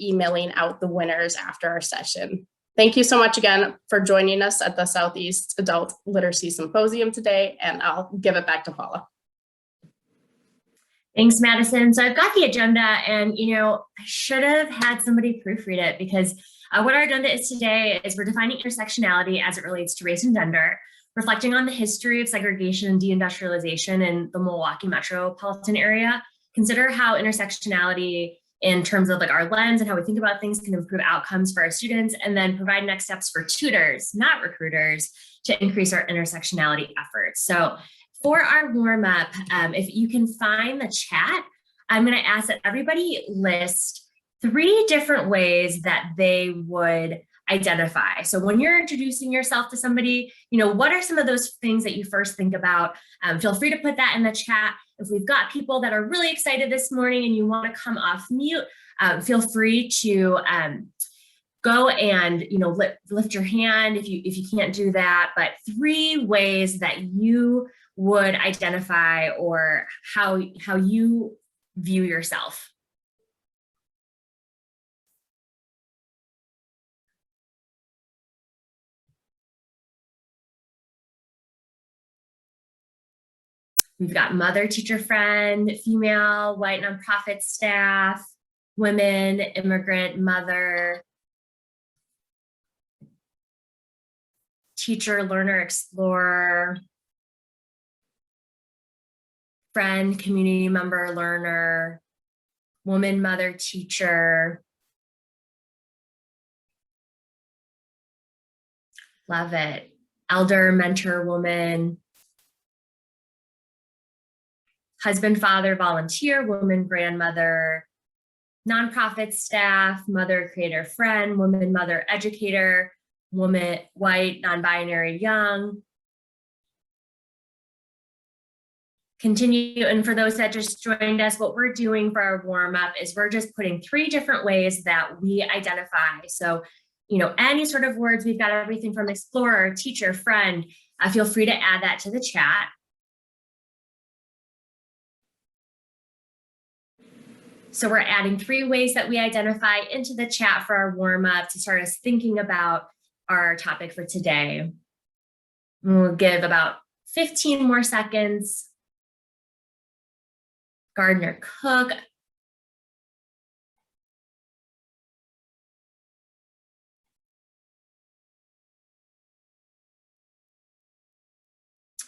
emailing out the winners after our session. Thank you so much again for joining us at the Southeast Adult Literacy Symposium today, and I'll give it back to Paula. Thanks, Madison. So I've got the agenda, and I should have had somebody proofread it, because what our agenda is today is we're defining intersectionality as it relates to race and gender, reflecting on the history of segregation and deindustrialization in the Milwaukee metropolitan area, consider how intersectionality in terms of like our lens and how we think about things can improve outcomes for our students, and then provide next steps for tutors, not recruiters, to increase our intersectionality efforts. So for our warm up, if you can find the chat, I'm going to ask that everybody list 3 different ways that they would identify. So when you're introducing yourself to somebody, what are some of those things that you first think about? Feel free to put that in the chat. If we've got people that are really excited this morning and you want to come off mute, feel free to go and lift your hand if you can't do that. But 3 ways that you would identify or how you view yourself. We've got mother, teacher, friend, female, white nonprofit staff, women, immigrant, mother, teacher, learner, explorer, friend, community member, learner, woman, mother, teacher. Love it. Elder, mentor, woman. Husband, father, volunteer, woman, grandmother, nonprofit staff, mother, creator, friend, woman, mother, educator, woman, white, non-binary, young. Continue, and for those that just joined us, what we're doing for our warm-up is we're just putting 3 different ways that we identify. So, any sort of words, we've got everything from explorer, teacher, friend. Feel free to add that to the chat. So we're adding 3 ways that we identify into the chat for our warm-up to start us thinking about our topic for today. We'll give about 15 more seconds. Gardener, cook.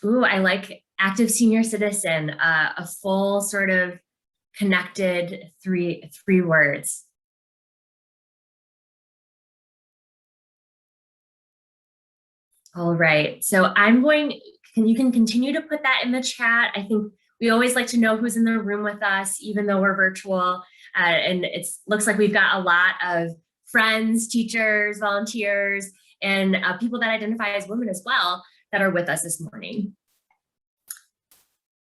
Ooh, I like active senior citizen, a full sort of connected three words. All right, so you can continue to put that in the chat. I think we always like to know who's in the room with us, even though we're virtual. And it looks like we've got a lot of friends, teachers, volunteers, and people that identify as women as well that are with us this morning.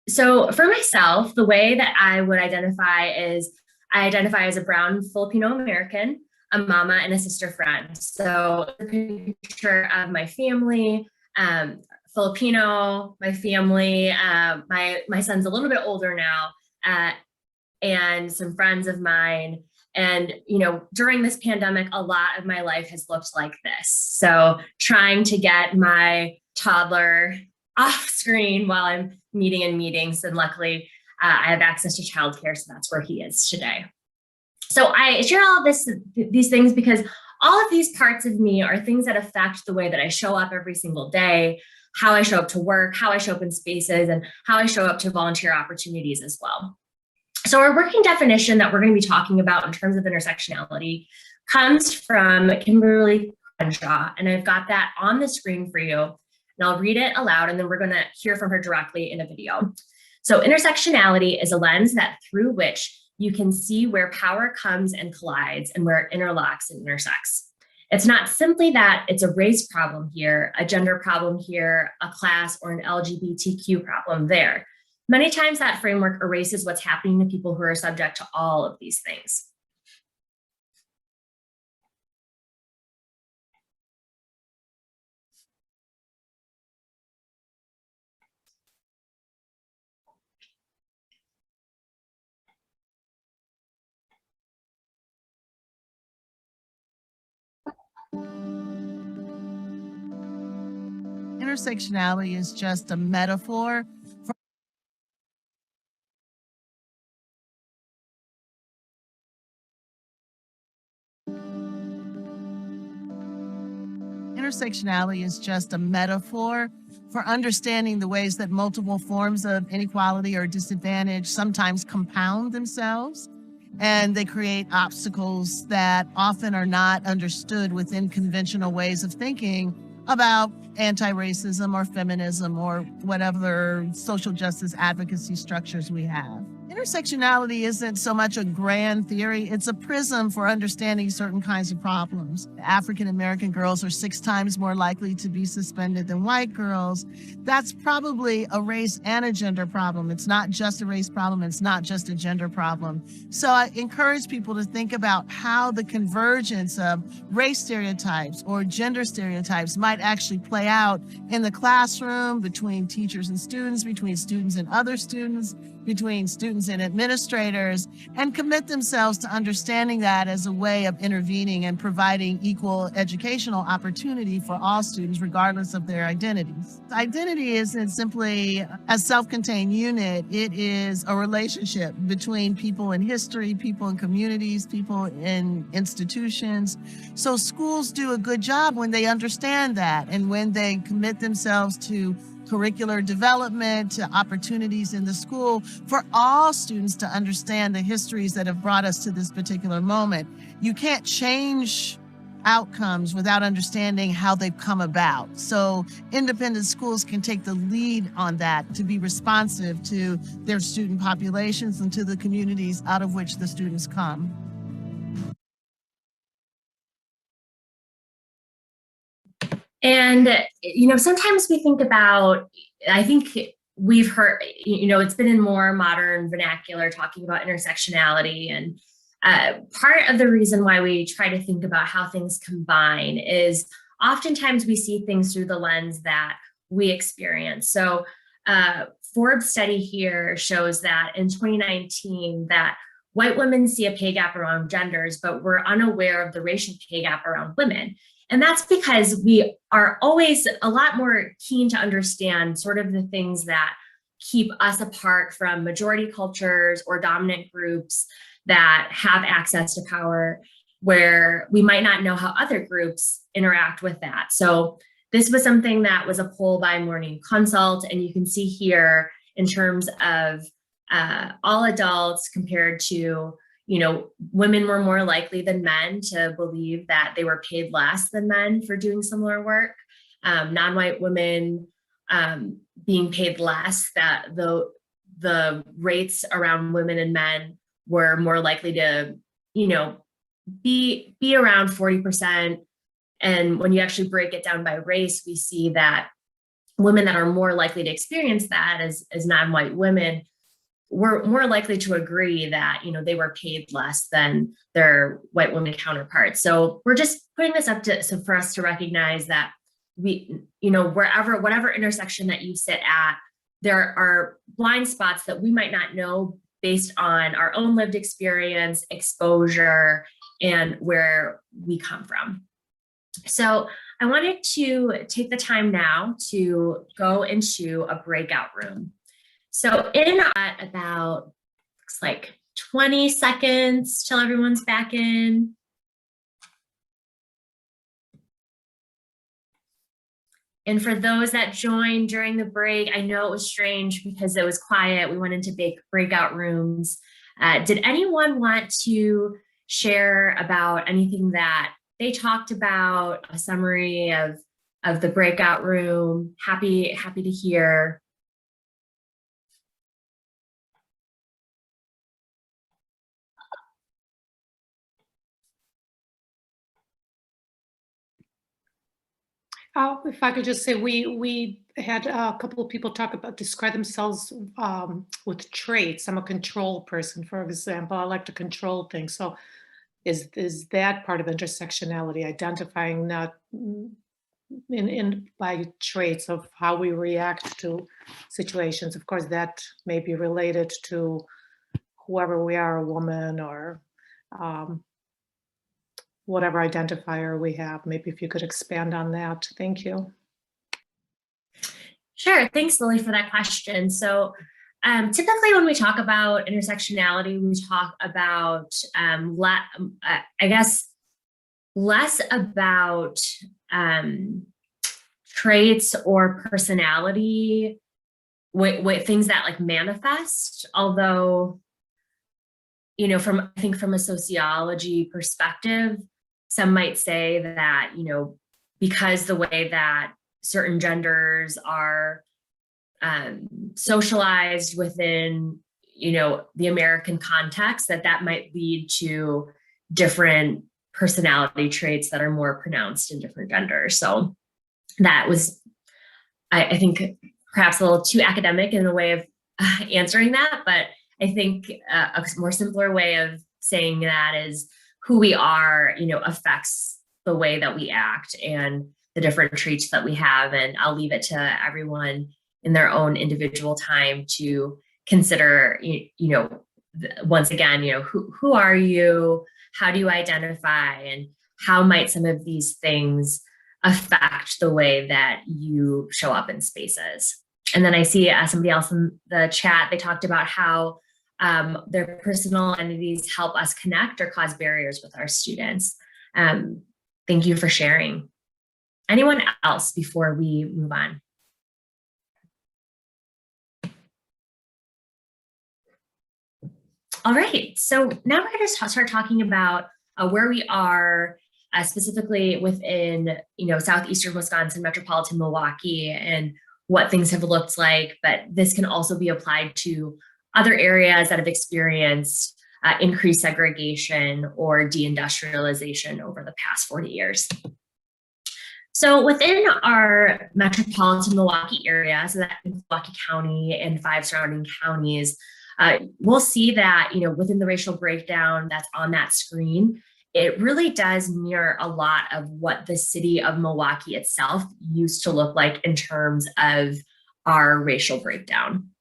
So for myself, the way that I would identify is I identify as a brown Filipino American, a mama, and a sister friend. So a picture of my family, Filipino, my family, my son's a little bit older now, and some friends of mine. And, during this pandemic, a lot of my life has looked like this. So trying to get my toddler off screen while I'm meeting in meetings. And luckily I have access to childcare, so that's where he is today. So I share all of these things because all of these parts of me are things that affect the way that I show up every single day, how I show up to work, how I show up in spaces, and how I show up to volunteer opportunities as well. So our working definition that we're going to be talking about in terms of intersectionality comes from Kimberly Crenshaw, and I've got that on the screen for you. And I'll read it aloud, and then we're going to hear from her directly in a video. So intersectionality is a lens through which you can see where power comes and collides and where it interlocks and intersects. It's not simply that it's a race problem here, a gender problem here, a class or an LGBTQ problem there. Many times that framework erases what's happening to people who are subject to all of these things. Intersectionality is just a metaphor for understanding the ways that multiple forms of inequality or disadvantage sometimes compound themselves, and they create obstacles that often are not understood within conventional ways of thinking about anti-racism or feminism or whatever social justice advocacy structures we have. Intersectionality isn't so much a grand theory, it's a prism for understanding certain kinds of problems. African American girls are 6 times more likely to be suspended than white girls. That's probably a race and a gender problem. It's not just a race problem, it's not just a gender problem. So I encourage people to think about how the convergence of race stereotypes or gender stereotypes might actually play out in the classroom, between teachers and students, between students and other students, between students and administrators, and commit themselves to understanding that as a way of intervening and providing equal educational opportunity for all students, regardless of their identities. Identity isn't simply a self-contained unit. It is a relationship between people in history, people in communities, people in institutions. So schools do a good job when they understand that and when they commit themselves to curricular development, to opportunities in the school for all students to understand the histories that have brought us to this particular moment. You can't change outcomes without understanding how they've come about. So independent schools can take the lead on that to be responsive to their student populations and to the communities out of which the students come. And, sometimes we think about, I think we've heard, it's been in more modern vernacular talking about intersectionality. And part of the reason why we try to think about how things combine is oftentimes we see things through the lens that we experience. So Forbes study here shows that in 2019 that white women see a pay gap around genders, but we're unaware of the racial pay gap around women. And that's because we are always a lot more keen to understand sort of the things that keep us apart from majority cultures or dominant groups that have access to power, where we might not know how other groups interact with that. So this was something that was a poll by Morning Consult, and you can see here in terms of all adults compared to, women were more likely than men to believe that they were paid less than men for doing similar work. Non-white women being paid less, that the rates around women and men were more likely to, be around 40%. And when you actually break it down by race, we see that women that are more likely to experience that as non-white women were more likely to agree that, they were paid less than their white women counterparts. So we're just putting this up for us to recognize that we, whatever intersection that you sit at, there are blind spots that we might not know based on our own lived experience, exposure, and where we come from. So I wanted to take the time now to go into a breakout room. So in about, looks like 20 seconds till everyone's back in. And for those that joined during the break, I know it was strange because it was quiet. We went into breakout rooms. Did anyone want to share about anything that they talked about, a summary of the breakout room? Happy to hear. If I could just say, we had a couple of people describe themselves with traits. I'm a control person, for example. I like to control things. So is that part of intersectionality, identifying not by traits of how we react to situations? Of course, that may be related to whoever we are, a woman or whatever identifier we have. Maybe if you could expand on that. Thank you. Sure. Thanks, Lily, for that question. So typically when we talk about intersectionality, we talk about, I guess, less about traits or personality with things that like manifest, although, you know, I think from a sociology perspective, some might say that, you know, because the way that certain genders are socialized within, you know, the American context, that might lead to different personality traits that are more pronounced in different genders. So that was, I think, perhaps a little too academic in a way of answering that, but I think a more simpler way of saying that is who we are, you know, affects the way that we act and the different traits that we have. And I'll leave it to everyone in their own individual time to consider, you know, once again, you know, who are you? How do you identify? And how might some of these things affect the way that you show up in spaces? And then I see somebody else in the chat, they talked about how their personal identities help us connect or cause barriers with our students. Thank you for sharing. Anyone else before we move on? All right, so now we're going to start talking about where we are specifically within, you know, southeastern Wisconsin, metropolitan Milwaukee, and what things have looked like. But this can also be applied to other areas that have experienced increased segregation or deindustrialization over the past 40 years. So within our metropolitan Milwaukee area, so that Milwaukee County and 5 surrounding counties, we'll see that, you know, within the racial breakdown that's on that screen, it really does mirror a lot of what the city of Milwaukee itself used to look like in terms of our racial breakdown.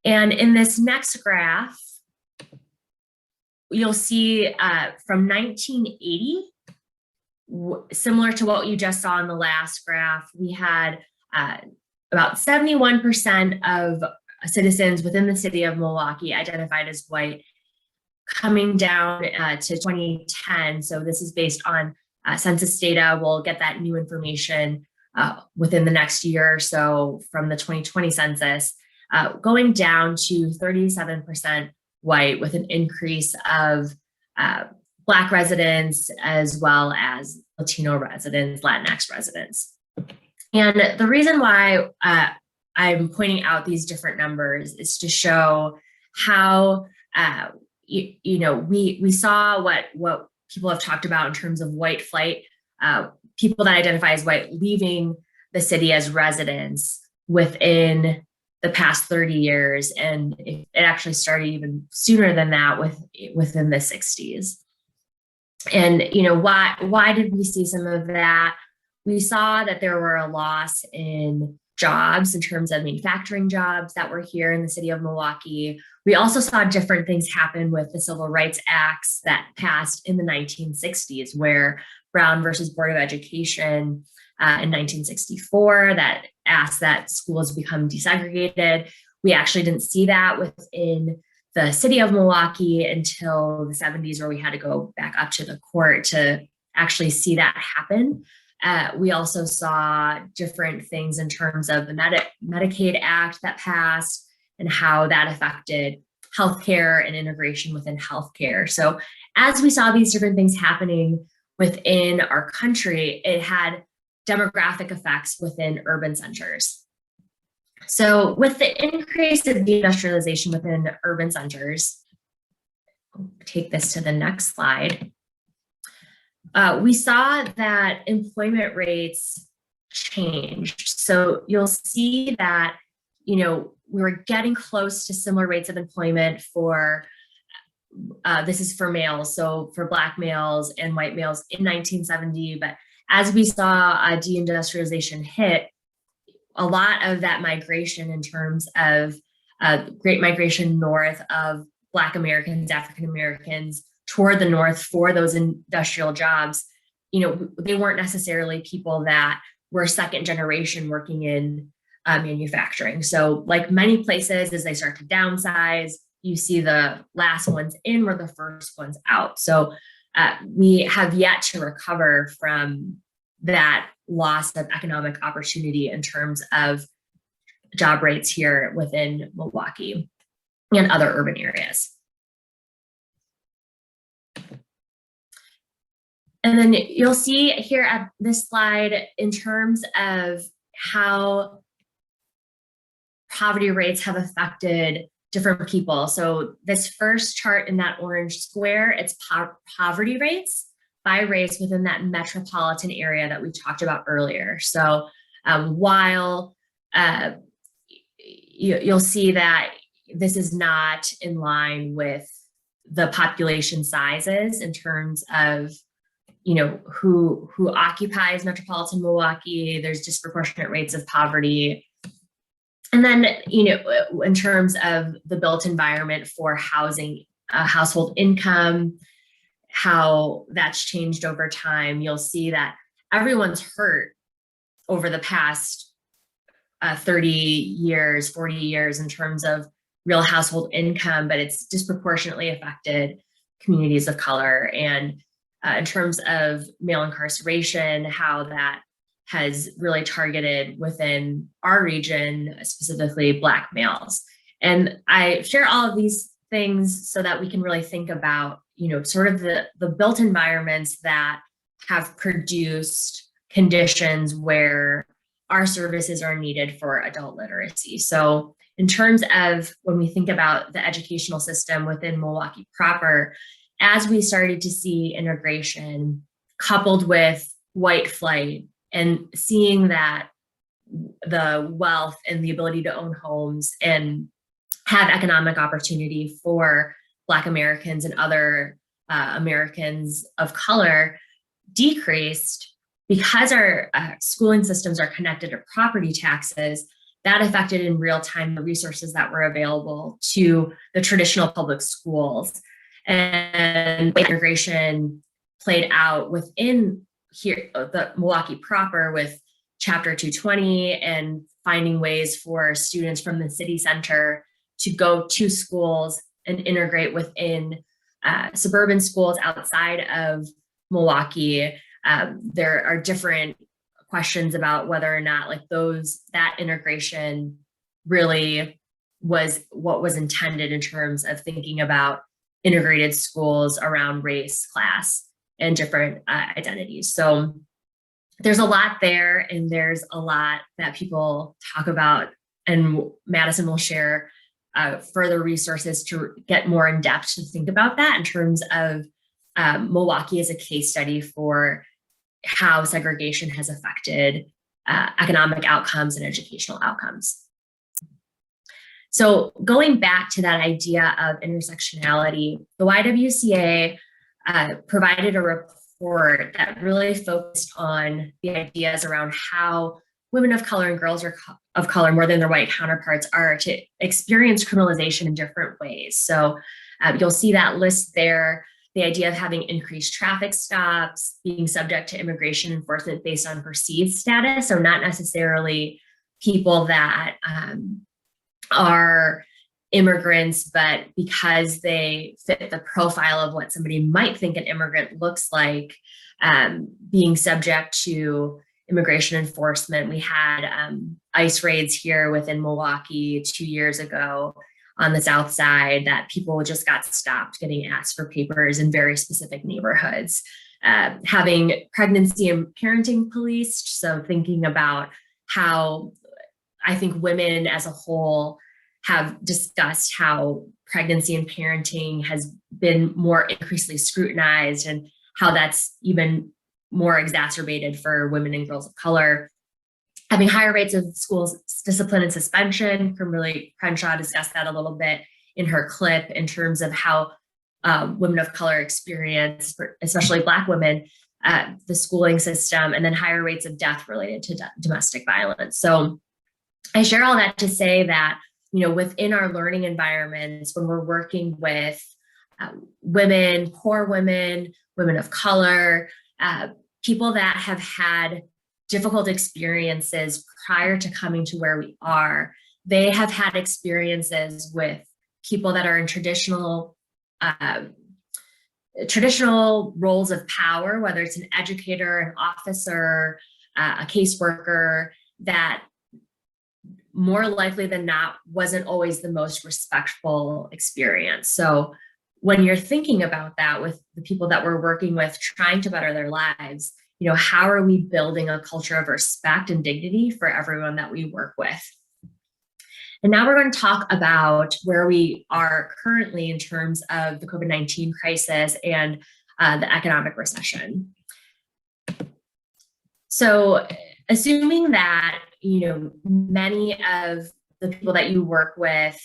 And in this next graph, you'll see from 1980, similar to what you just saw in the last graph, we had about 71% of citizens within the city of Milwaukee identified as white, coming down to 2010. So this is based on census data. We'll get that new information within the next year or so from the 2020 census, going down to 37% white, with an increase of Black residents as well as Latino residents, Latinx residents. And the reason why I'm pointing out these different numbers is to show how you know, we saw what people have talked about in terms of white flight, people that identify as white leaving the city as residents within the past 30 years. And it actually started even sooner than that within the 60s. And, you know, why did we see some of that? We saw that there were a loss in jobs in terms of manufacturing jobs that were here in the city of Milwaukee. We also saw different things happen with the Civil Rights Acts that passed in the 1960s, where Brown versus Board of Education in 1964 that asked that schools become desegregated. We actually didn't see that within the city of Milwaukee until the 70s, where we had to go back up to the court to actually see that happen. We also saw different things in terms of the Medicaid Act that passed and how that affected healthcare and integration within healthcare. So as we saw these different things happening within our country, it had demographic effects within urban centers. So with the increase of deindustrialization within urban centers, I'll take this to the next slide. We saw that employment rates changed. So you'll see that, you know, we were getting close to similar rates of employment for, this is for males, so for Black males and white males in 1970. But as we saw deindustrialization hit, a lot of that migration in terms of great migration north of Black Americans, African Americans, toward the north for those industrial jobs, you know, they weren't necessarily people that were second generation working in manufacturing. So like many places, as they start to downsize, you see the last ones in were the first ones out. So we have yet to recover from that loss of economic opportunity in terms of job rates here within Milwaukee and other urban areas. And then you'll see here at this slide in terms of how poverty rates have affected different people. So this first chart in that orange square, it's poverty rates by race within that metropolitan area that we talked about earlier. So while you'll see that this is not in line with the population sizes in terms of who occupies metropolitan Milwaukee, there's disproportionate rates of poverty. And then, in terms of the built environment for housing, household income, how that's changed over time, you'll see that everyone's hurt over the past 30 years, 40 years in terms of real household income, but it's disproportionately affected communities of color. And in terms of male incarceration, how that has really targeted within our region, specifically Black males. And I share all of these things so that we can really think about, sort of the built environments that have produced conditions where our services are needed for adult literacy. So in terms of when we think about the educational system within Milwaukee proper, as we started to see immigration coupled with white flight and seeing that the wealth and the ability to own homes and have economic opportunity for Black Americans and other Americans of color decreased because our schooling systems are connected to property taxes, that affected in real time the resources that were available to the traditional public schools. And integration played out within here, the Milwaukee proper, with Chapter 220 and finding ways for students from the city center to go to schools and integrate within suburban schools outside of Milwaukee. There are different questions about whether or not that integration really was what was intended in terms of thinking about integrated schools around race, class, and different identities. So there's a lot there, and there's a lot that people talk about, and Madison will share further resources to get more in depth to think about that in terms of Milwaukee as a case study for how segregation has affected economic outcomes and educational outcomes. So going back to that idea of intersectionality, the YWCA provided a report that really focused on the ideas around how women of color and girls of color, more than their white counterparts, are to experience criminalization in different ways. So you'll see that list there, the idea of having increased traffic stops, being subject to immigration enforcement based on perceived status, so not necessarily people that are immigrants, but because they fit the profile of what somebody might think an immigrant looks like, being subject to immigration enforcement. We had ICE raids here within Milwaukee 2 years ago on the south side that people just got stopped getting asked for papers in very specific neighborhoods. Having pregnancy and parenting policed, so thinking about how I think women as a whole have discussed how pregnancy and parenting has been more increasingly scrutinized, and how that's even more exacerbated for women and girls of color. Having higher rates of schools discipline and suspension. Kimberly Crenshaw discussed that a little bit in her clip in terms of how women of color experience, especially Black women, the schooling system, and then higher rates of death related to domestic violence. So I share all that to say that, within our learning environments, when we're working with women, poor women, women of color, people that have had difficult experiences prior to coming to where we are. They have had experiences with people that are in traditional roles of power, whether it's an educator, an officer, a caseworker, that more likely than not wasn't always the most respectful experience. So when you're thinking about that with the people that we're working with, trying to better their lives, you know, how are we building a culture of respect and dignity for everyone that we work with? And now we're going to talk about where we are currently in terms of the COVID-19 crisis and the economic recession. So assuming that, you know, many of the people that you work with,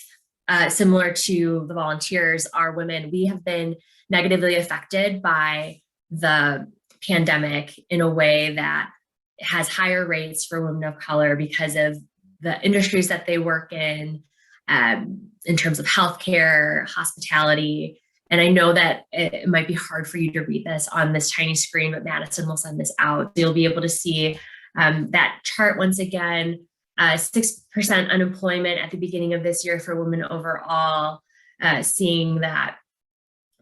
similar to the volunteers, are women, we have been negatively affected by the pandemic in a way that has higher rates for women of color because of the industries that they work in terms of healthcare, hospitality. And I know that it might be hard for you to read this on this tiny screen, but Madison will send this out. You'll be able to see that chart once again, 6% unemployment at the beginning of this year for women overall, seeing that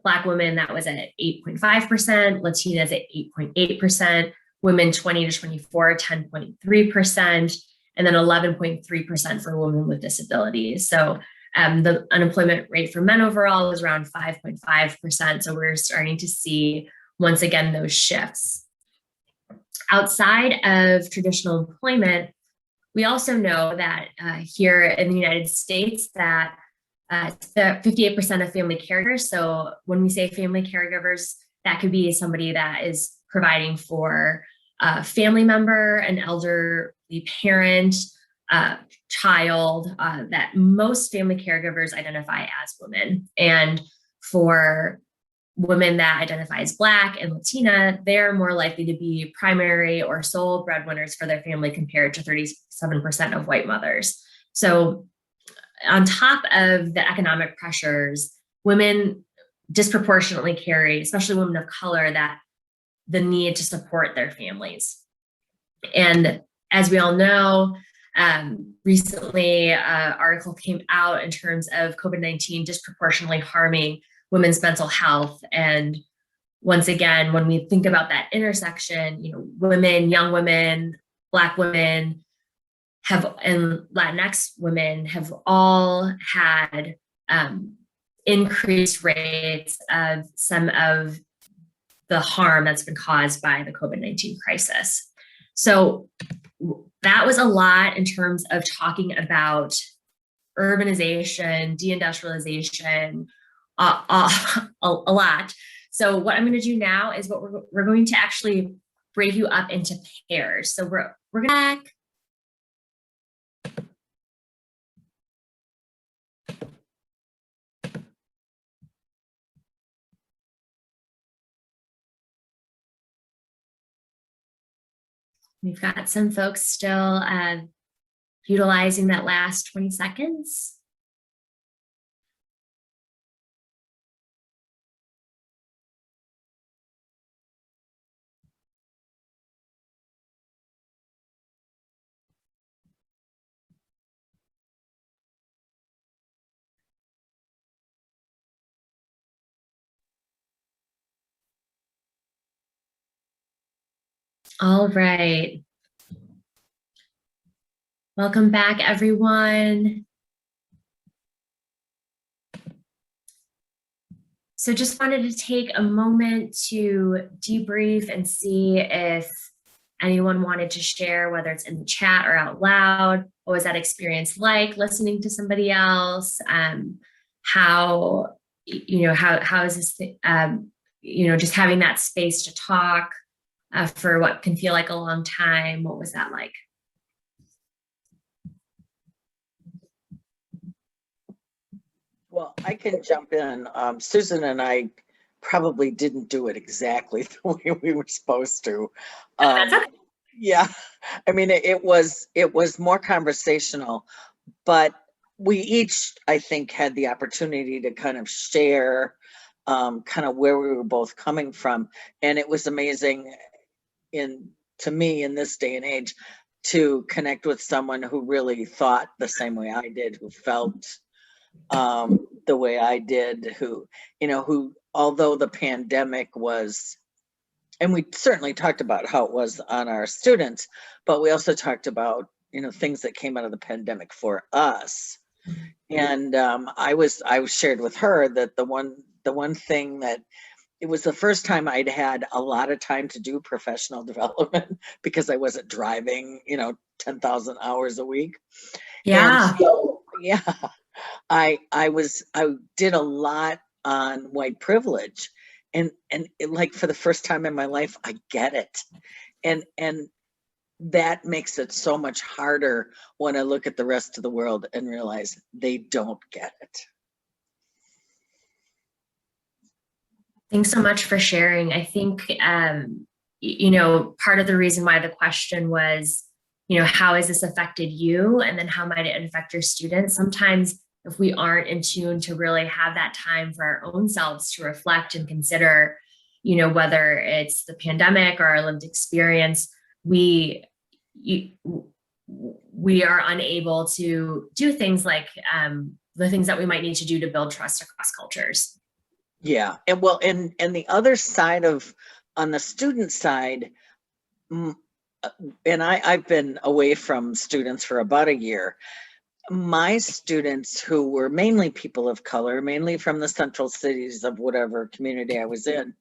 Black women, that was at 8.5%, Latinas at 8.8%, women 20 to 24, 10.3%, and then 11.3% for women with disabilities. So the unemployment rate for men overall was around 5.5%. So we're starting to see, once again, those shifts. Outside of traditional employment, we also know that here in the United States that 58% of family caregivers, so when we say family caregivers, that could be somebody that is providing for a family member, an elderly parent, child, that most family caregivers identify as women. And for women that identify as Black and Latina, they're more likely to be primary or sole breadwinners for their family compared to 37% of white mothers. So on top of the economic pressures, women disproportionately carry, especially women of color, that the need to support their families. And as we all know, recently an article came out in terms of COVID-19 disproportionately harming women's mental health. And once again, when we think about that intersection, you know, women, young women, Black women and Latinx women have all had increased rates of some of the harm that's been caused by the COVID-19 crisis. So that was a lot in terms of talking about urbanization, deindustrialization, a lot. So what I'm going to do now is what we're going to actually break you up into pairs. So we're going to We've got some folks still utilizing that last 20 seconds. All right. Welcome back, everyone. So just wanted to take a moment to debrief and see if anyone wanted to share, whether it's in the chat or out loud. What was that experience like, listening to somebody else? How is this, just having that space to talk for what can feel like a long time. What was that like? Well, I can jump in. Susan and I probably didn't do it exactly the way we were supposed to. Yeah, I mean, it was more conversational, but we each, I think, had the opportunity to kind of share kind of where we were both coming from. And it was amazing in to me in this day and age to connect with someone who really thought the same way I did, who felt the way I did, who, who, although the pandemic was, and we certainly talked about how it was on our students, but we also talked about, things that came out of the pandemic for us. And I shared with her that the one thing that, it was the first time I'd had a lot of time to do professional development because I wasn't driving, 10,000 hours a week. Yeah. And so, yeah, I did a lot on white privilege, and like for the first time in my life, I get it. And that makes it so much harder when I look at the rest of the world and realize they don't get it. Thanks so much for sharing. I think, part of the reason why the question was, how has this affected you? And then how might it affect your students? Sometimes if we aren't in tune to really have that time for our own selves to reflect and consider, whether it's the pandemic or our lived experience, we are unable to do things like the things that we might need to do to build trust across cultures. Yeah, and well, and the other side on the student side, and I've been away from students for about a year. My students, who were mainly people of color, mainly from the central cities of whatever community I was in,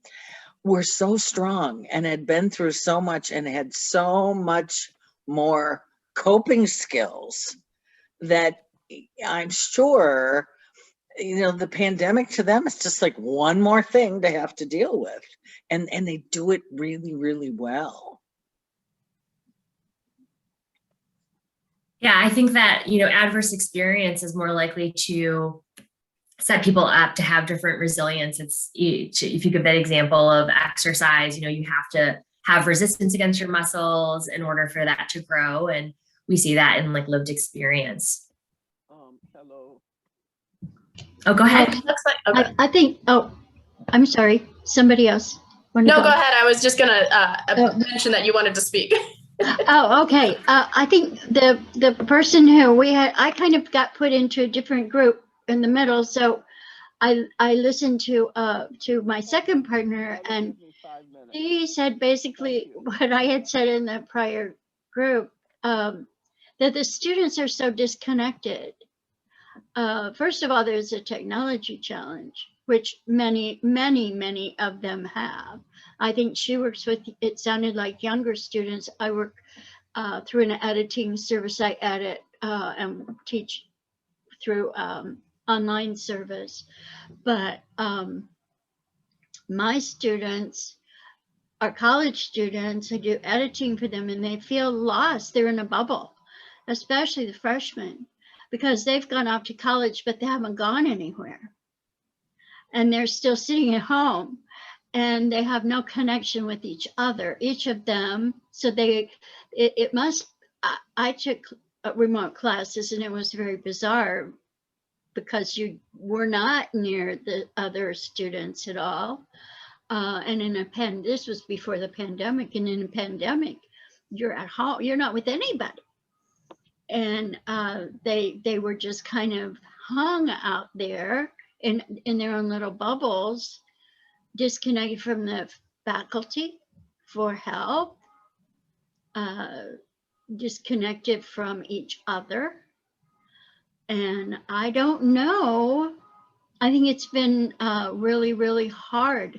were so strong and had been through so much and had so much more coping skills that I'm sure, the pandemic to them is just like one more thing to have to deal with. And they do it really, really well. Yeah, I think that, adverse experience is more likely to set people up to have different resilience. If you give that example of exercise, you have to have resistance against your muscles in order for that to grow. And we see that in like lived experience. Hello. Oh, go ahead. Looks like, okay. I think, I'm sorry, somebody else. No, go ahead. I was just gonna mention that you wanted to speak. Oh, okay. I think the person who I kind of got put into a different group in the middle. So I listened to my second partner, and he said basically what I had said in the prior group, that the students are so disconnected. First of all, there's a technology challenge, which many of them have. I think she works with, it sounded like younger students. I work through an editing service. I edit and teach through online service. But my students are college students. I do editing for them, and they feel lost. They're in a bubble, especially the freshmen, because they've gone off to college, but they haven't gone anywhere. And they're still sitting at home, and they have no connection with each other, each of them. So I took remote classes, and it was very bizarre because you were not near the other students at all. And this was before the pandemic, and in a pandemic, you're at home, you're not with anybody. And they were just kind of hung out there in their own little bubbles, disconnected from the faculty for help, disconnected from each other. And I don't know, I think it's been really, really hard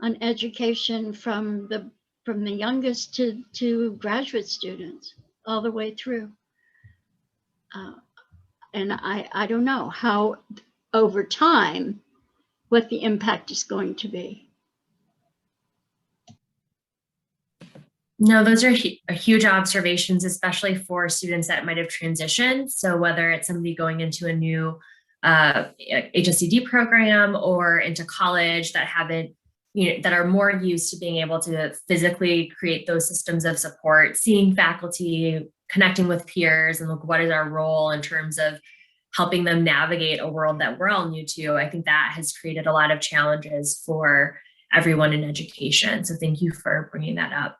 on education from the youngest to graduate students all the way through. And I don't know how over time, what the impact is going to be. No, those are huge observations, especially for students that might have transitioned. So whether it's somebody going into a new HSCD program or into college that haven't, that are more used to being able to physically create those systems of support, seeing faculty, connecting with peers, and look, what is our role in terms of helping them navigate a world that we're all new to. I think that has created a lot of challenges for everyone in education. So thank you for bringing that up.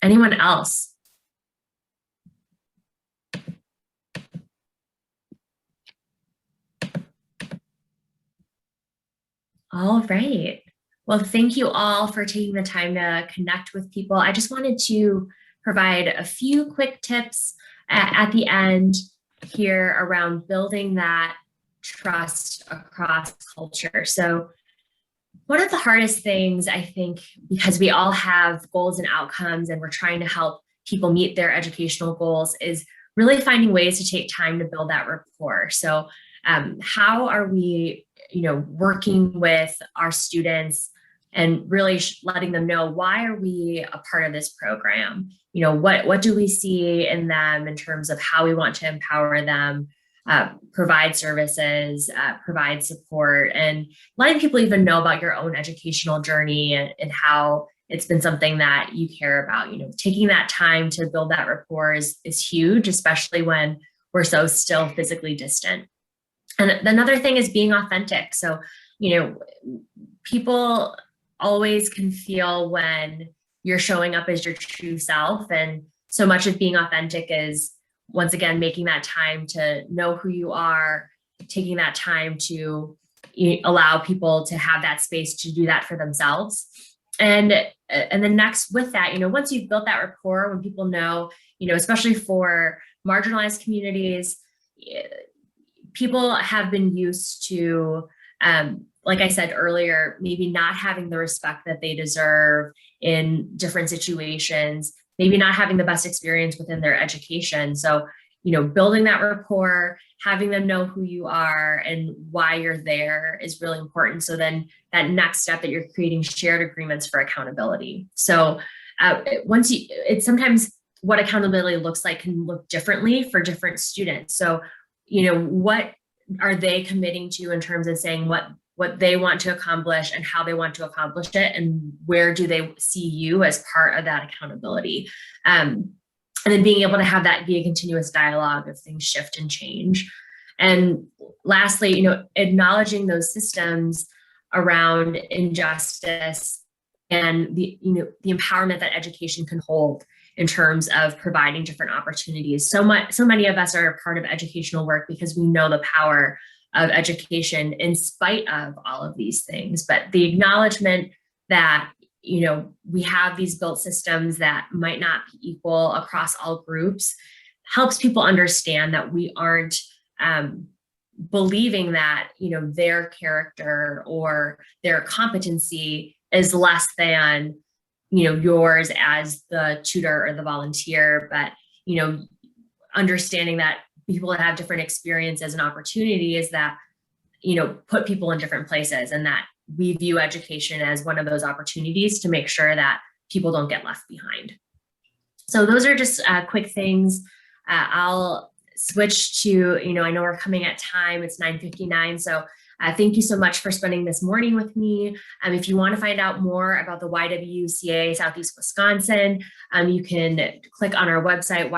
Anyone else? All right. Well, thank you all for taking the time to connect with people. I just wanted to provide a few quick tips at the end here around building that trust across culture. So one of the hardest things, I think, because we all have goals and outcomes and we're trying to help people meet their educational goals, is really finding ways to take time to build that rapport. So how are we, working with our students and really letting them know, why are we a part of this program? What do we see in them in terms of how we want to empower them, provide services, provide support, and letting people even know about your own educational journey and how it's been something that you care about. Taking that time to build that rapport is huge, especially when we're so still physically distant. And another thing is being authentic. So, people always can feel when you're showing up as your true self. And so much of being authentic is, once again, making that time to know who you are, taking that time to allow people to have that space to do that for themselves. And then next with that, once you've built that rapport, when people know, especially for marginalized communities, people have been used to, like I said earlier, maybe not having the respect that they deserve in different situations, maybe not having the best experience within their education. So, building that rapport, having them know who you are and why you're there is really important. So then that next step that you're creating shared agreements for accountability. So sometimes what accountability looks like can look differently for different students. So, what are they committing to in terms of saying what they want to accomplish and how they want to accomplish it, and where do they see you as part of that accountability? And then being able to have that be a continuous dialogue if things shift and change. And lastly, acknowledging those systems around injustice and the empowerment that education can hold in terms of providing different opportunities. So many of us are a part of educational work because we know the power of education in spite of all of these things. But the acknowledgement that, we have these built systems that might not be equal across all groups helps people understand that we aren't believing that, their character or their competency is less than yours as the tutor or the volunteer, but, understanding that people that have different experiences and opportunities that, put people in different places, and that we view education as one of those opportunities to make sure that people don't get left behind. So those are just quick things. I'll switch to, I know we're coming at time, it's 9:59. So thank you so much for spending this morning with me. If you want to find out more about the YWCA Southeast Wisconsin, you can click on our website,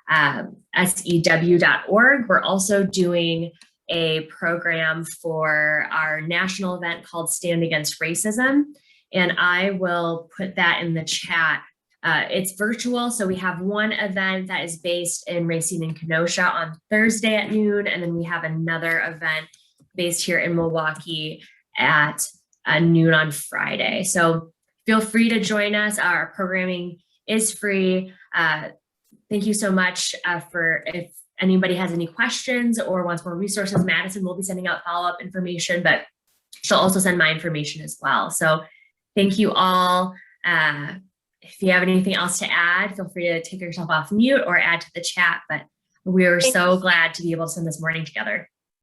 ywca.sew.org. We're also doing a program for our national event called Stand Against Racism, and I will put that in the chat. It's virtual, so we have one event that is based in Racine and Kenosha on Thursday at noon, and then we have another event based here in Milwaukee at noon on Friday. So feel free to join us. Our programming is free. Thank you so much if anybody has any questions or wants more resources, Madison will be sending out follow-up information, but she'll also send my information as well. So thank you all. If you have anything else to add, feel free to take yourself off mute or add to the chat, but we are so glad to be able to spend this morning together.